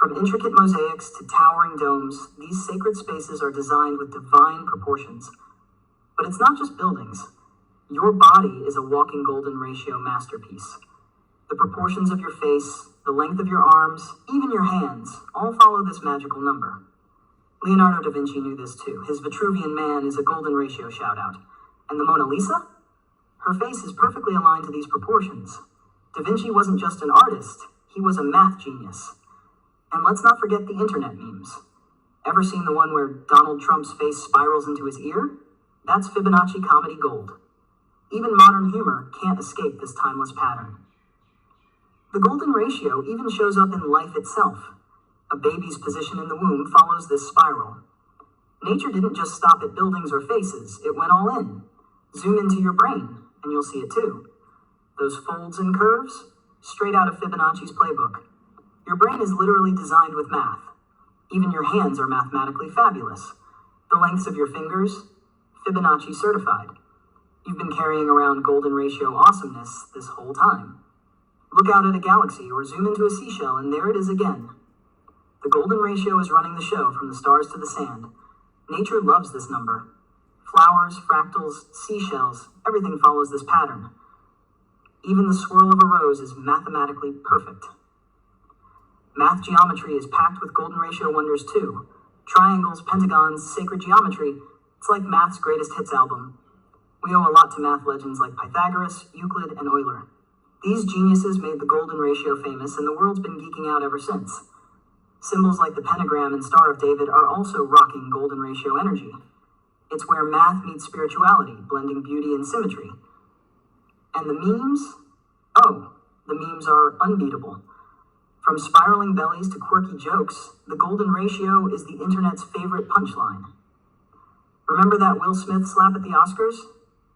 From intricate mosaics to towering domes, these sacred spaces are designed with divine proportions. But it's not just buildings. Your body is a walking golden ratio masterpiece. The proportions of your face, the length of your arms, even your hands, all follow this magical number. Leonardo da Vinci knew this too. His Vitruvian Man is a golden ratio shout-out. And the Mona Lisa? Her face is perfectly aligned to these proportions. Da Vinci wasn't just an artist, he was a math genius. And let's not forget the internet memes. Ever seen the one where Donald Trump's face spirals into his ear? That's Fibonacci comedy gold. Even modern humor can't escape this timeless pattern. The golden ratio even shows up in life itself. A baby's position in the womb follows this spiral. Nature didn't just stop at buildings or faces, it went all in. Zoom into your brain, and you'll see it too. Those folds and curves, straight out of Fibonacci's playbook. Your brain is literally designed with math. Even your hands are mathematically fabulous. The lengths of your fingers, Fibonacci certified. You've been carrying around golden ratio awesomeness this whole time. Look out at a galaxy or zoom into a seashell and there it is again. The golden ratio is running the show from the stars to the sand. Nature loves this number. Flowers, fractals, seashells, everything follows this pattern. Even the swirl of a rose is mathematically perfect. Math geometry is packed with golden ratio wonders too. Triangles, pentagons, sacred geometry. It's like math's greatest hits album. We owe a lot to math legends like Pythagoras, Euclid, and Euler. These geniuses made the golden ratio famous, and the world's been geeking out ever since. Symbols like the pentagram and Star of David are also rocking golden ratio energy. It's where math meets spirituality, blending beauty and symmetry. And the memes? Oh, the memes are unbeatable. From spiraling bellies to quirky jokes, the golden ratio is the internet's favorite punchline. Remember that Will Smith slap at the Oscars?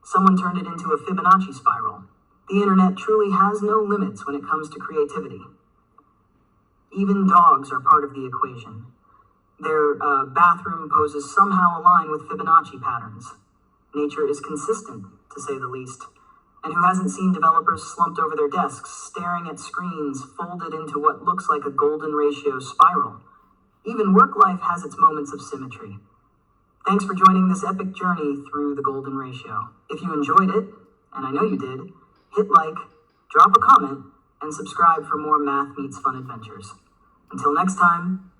Someone turned it into a Fibonacci spiral. The internet truly has no limits when it comes to creativity. Even dogs are part of the equation. Their bathroom poses somehow align with Fibonacci patterns. Nature is consistent, to say the least. And who hasn't seen developers slumped over their desks, staring at screens folded into what looks like a golden ratio spiral? Even work life has its moments of symmetry. Thanks for joining this epic journey through the golden ratio. If you enjoyed it, and I know you did, hit like, drop a comment, and subscribe for more math meets fun adventures. Until next time,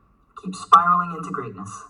keep spiraling into greatness.